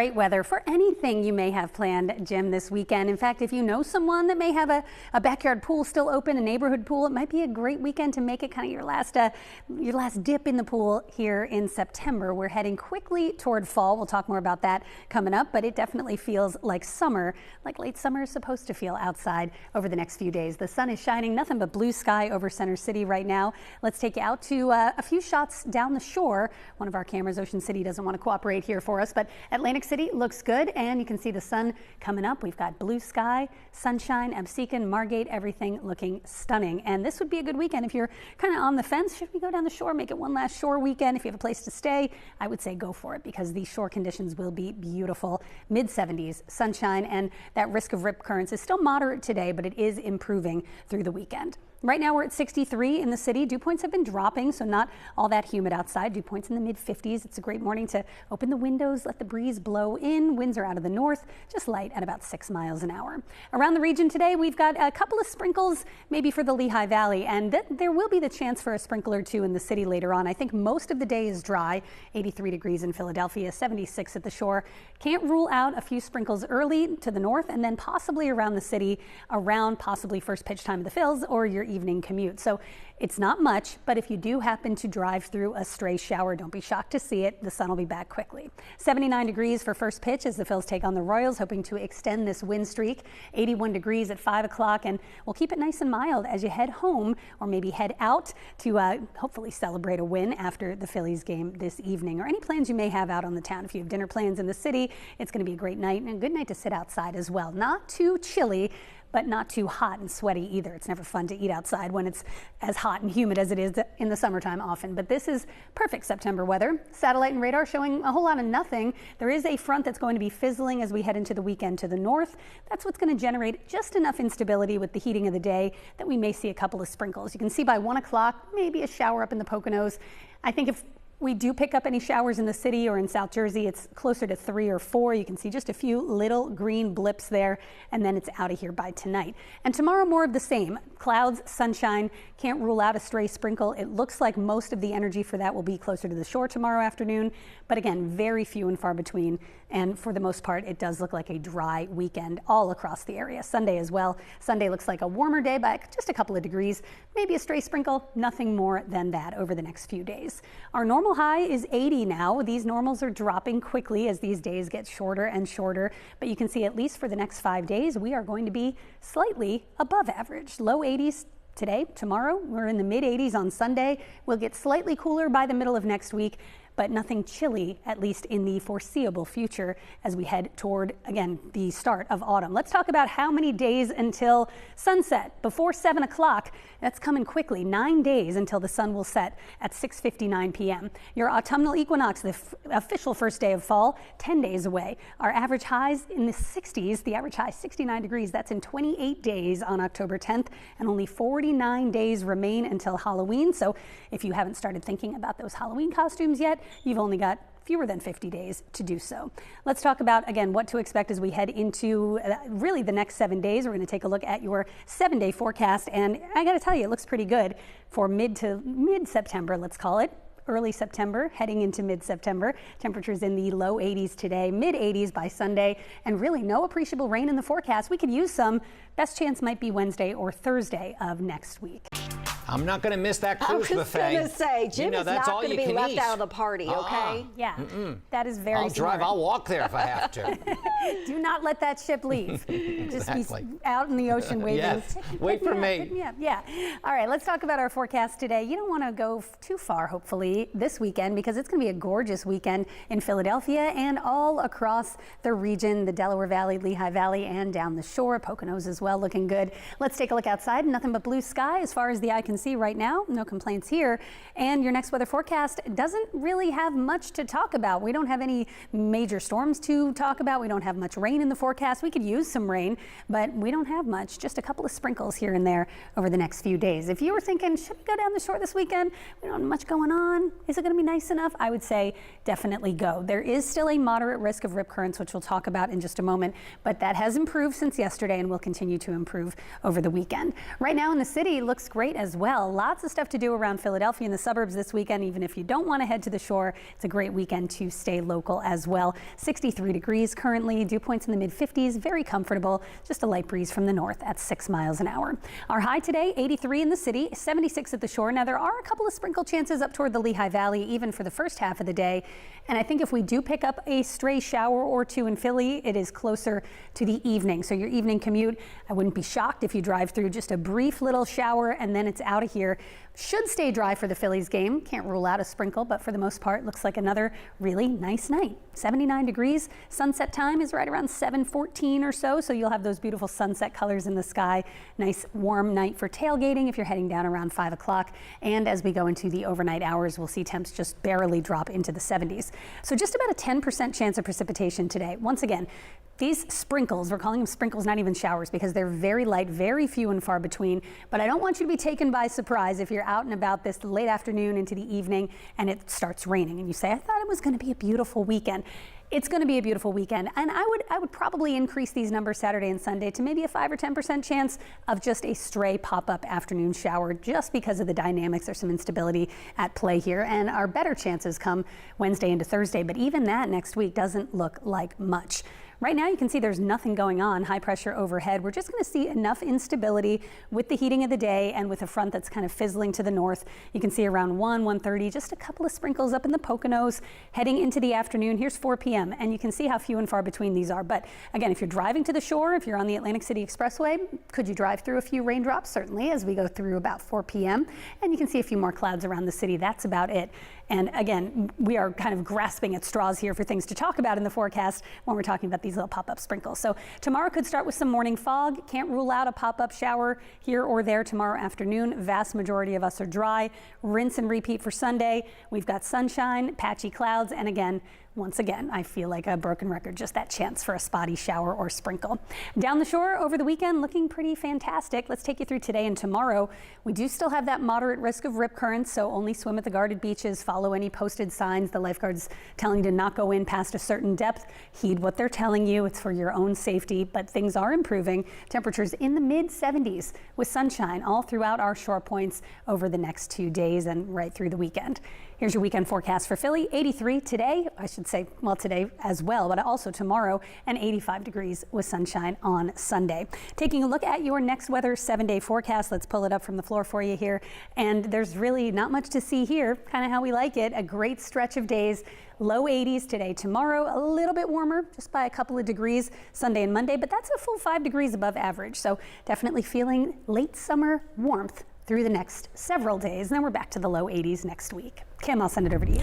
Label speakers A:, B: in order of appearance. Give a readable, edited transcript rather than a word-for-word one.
A: great weather for anything you may have planned, Jim, this weekend. In fact, if you know someone that may have a backyard pool still open, a neighborhood pool, it might be a great weekend to make it kind of your last dip in the pool here in September. We're heading quickly toward fall. We'll talk more about that coming up, but it definitely feels like summer, like late summer is supposed to feel outside over the next few days. The sun is shining, nothing but blue sky over Center City right now. Let's take you out to a few shots down the shore. One of our cameras, Ocean City, doesn't want to cooperate here for us, but Atlantic City looks good, and you can see the sun coming up. We've got blue sky, sunshine, Absecon, Margate, everything looking stunning. And this would be a good weekend if you're kind of on the fence. Should we go down the shore, make it one last shore weekend? If you have a place to stay, I would say go for it, because these shore conditions will be beautiful. Mid-70s, sunshine, and that risk of rip currents is still moderate today, but it is improving through the weekend. Right now we're at 63 in the city. Dew points have been dropping, so not all that humid outside. Dew points in the mid-50s. It's a great morning to open the windows, let the breeze blow in. Winds are out of the north, just light at about 6 miles an hour. Around the region today, we've got a couple of sprinkles, maybe for the Lehigh Valley, and there will be the chance for a sprinkle or two in the city later on. I think most of the day is dry, 83 degrees in Philadelphia, 76 at the shore. Can't rule out a few sprinkles early to the north, and then possibly around the city, around possibly first pitch time of the Phils or your evening commute. So it's not much, but if you do happen to drive through a stray shower, don't be shocked to see it. The sun will be back quickly. 79 degrees for first pitch as the Phils take on the Royals, hoping to extend this win streak. 81 degrees at 5 o'clock, and we'll keep it nice and mild as you head home or maybe head out to hopefully celebrate a win after the Phillies game this evening, or any plans you may have out on the town. If you have dinner plans in the city, it's going to be a great night and a good night to sit outside as well. Not too chilly, but not too hot and sweaty either. It's never fun to eat outside when it's as hot and humid as it is in the summertime often, but this is perfect September weather. Satellite and radar showing a whole lot of nothing. There is a front that's going to be fizzling as we head into the weekend to the north. That's what's going to generate just enough instability with the heating of the day that we may see a couple of sprinkles. You can see by 1 o'clock, maybe a shower up in the Poconos. I think if we do pick up any showers in the city or in South Jersey, it's closer to 3 or 4. You can see just a few little green blips there, and then it's out of here by tonight. And tomorrow, more of the same. Clouds, sunshine, can't rule out a stray sprinkle. It looks like most of the energy for that will be closer to the shore tomorrow afternoon, but again, very few and far between. And for the most part, it does look like a dry weekend all across the area. Sunday as well. Sunday looks like a warmer day by just a couple of degrees, maybe a stray sprinkle, nothing more than that over the next few days. Our normal high is 80 now. These normals are dropping quickly as these days get shorter and shorter, but you can see at least for the next 5 days, we are going to be slightly above average. Low 80s today, tomorrow, we're in the mid 80s on Sunday. We'll get slightly cooler by the middle of next week, but nothing chilly, at least in the foreseeable future as we head toward, again, the start of autumn. Let's talk about how many days until sunset. Before 7 o'clock, that's coming quickly. 9 days until the sun will set at 6:59 p.m. Your autumnal equinox, the official first day of fall, 10 days away. Our average highs in the 60s, the average high 69 degrees. That's in 28 days on October 10th, and only 49 days remain until Halloween. So if you haven't started thinking about those Halloween costumes yet, you've only got fewer than 50 days to do so. Let's talk about, again, what to expect as we head into really the next 7 days. We're going to take a look at your 7-day forecast, and I got to tell you, it looks pretty good for mid-September, let's call it. Early September, heading into mid-September. Temperatures in the low 80s today, mid 80s by Sunday, and really no appreciable rain in the forecast. We could use some. Best chance might be Wednesday or Thursday of next week.
B: I'm not going to miss that cruise buffet.
C: I was going to say, Jim is not going to be left out of the party, okay?
A: Yeah, that is very
B: I'll
A: smart.
B: drive, I'll walk there if I have to.
A: Do not let that ship leave.
B: Exactly.
A: Just be out in the ocean waving.
B: Yes. Wait for me.
A: Yeah. All right, let's talk about our forecast today. You don't want to go too far, hopefully, this weekend, because it's going to be a gorgeous weekend in Philadelphia and all across the region, the Delaware Valley, Lehigh Valley, and down the shore. Poconos as well, looking good. Let's take a look outside. Nothing but blue sky as far as the eye can see right now. No complaints here. And your next weather forecast doesn't really have much to talk about. We don't have any major storms to talk about. We don't have much rain in the forecast. We could use some rain, but we don't have much. Just a couple of sprinkles here and there over the next few days. If you were thinking, should we go down the shore this weekend? We don't have much going on. Is it going to be nice enough? I would say definitely go. There is still a moderate risk of rip currents, which we'll talk about in just a moment, but that has improved since yesterday and will continue to improve over the weekend. Right now in the city, looks great as well. Lots of stuff to do around Philadelphia and the suburbs this weekend. Even if you don't want to head to the shore, it's a great weekend to stay local as well. 63 degrees currently, dew points in the mid-50s, very comfortable. Just a light breeze from the north at 6 miles an hour. Our high today, 83 in the city, 76 at the shore. Now there are a couple of sprinkle chances up toward the Lehigh Valley, even for the first half of the day. And I think if we do pick up a stray shower or two in Philly, it is closer to the evening. So your evening commute, I wouldn't be shocked if you drive through just a brief little shower and then it's out of here. Should stay dry for the Phillies game. Can't rule out a sprinkle, but for the most part, looks like another really nice night. 79 degrees. Sunset time is right around 7:14 or so. So you'll have those beautiful sunset colors in the sky. Nice warm night for tailgating if you're heading down around 5 o'clock. And as we go into the overnight hours, we'll see temps just barely drop into the 70s. So just about a 10% chance of precipitation today. Once again, these sprinkles, we're calling them sprinkles, not even showers, because they're very light, very few and far between. But I don't want you to be taken by surprise if you're out and about this late afternoon into the evening and it starts raining and you say, I thought it was going to be a beautiful weekend. It's going to be a beautiful weekend, and I would probably increase these numbers Saturday and Sunday to maybe a 5 or 10% chance of just a stray pop-up afternoon shower, just because of the dynamics. There's some instability at play here, and our better chances come Wednesday into Thursday, but even that next week doesn't look like much. Right now you can see there's nothing going on, high pressure overhead. We're just going to see enough instability with the heating of the day and with a front that's kind of fizzling to the north. You can see around 1:30, just a couple of sprinkles up in the Poconos. Heading into the afternoon, here's 4 p.m. and you can see how few and far between these are. But again, if you're driving to the shore, if you're on the Atlantic City Expressway, could you drive through a few raindrops? Certainly, as we go through about 4 p.m. And you can see a few more clouds around the city. That's about it. And again, we are kind of grasping at straws here for things to talk about in the forecast when we're talking about these little pop-up sprinkles. So tomorrow could start with some morning fog. Can't rule out a pop-up shower here or there tomorrow afternoon. Vast majority of us are dry. Rinse and repeat for Sunday. We've got sunshine, patchy clouds, and again, once again, I feel like a broken record, just that chance for a spotty shower or sprinkle. Down the shore over the weekend, looking pretty fantastic. Let's take you through today and tomorrow. We do still have that moderate risk of rip currents, so only swim at the guarded beaches, follow any posted signs. The lifeguards telling you to not go in past a certain depth. Heed what they're telling you. It's for your own safety, but things are improving. Temperatures in the mid-70s with sunshine all throughout our shore points over the next 2 days and right through the weekend. Here's your weekend forecast for Philly. 83 today, I should say, well, today as well, but also tomorrow, and 85 degrees with sunshine on Sunday. Taking a look at your next weather 7-day forecast, let's pull it up from the floor for you here. And there's really not much to see here, kind of how we like it. A great stretch of days. Low 80s today, tomorrow, a little bit warmer, just by a couple of degrees Sunday and Monday, but that's a full 5 degrees above average. So definitely feeling late summer warmth through the next several days. And then we're back to the low 80s next week. Kim, I'll send it over to you.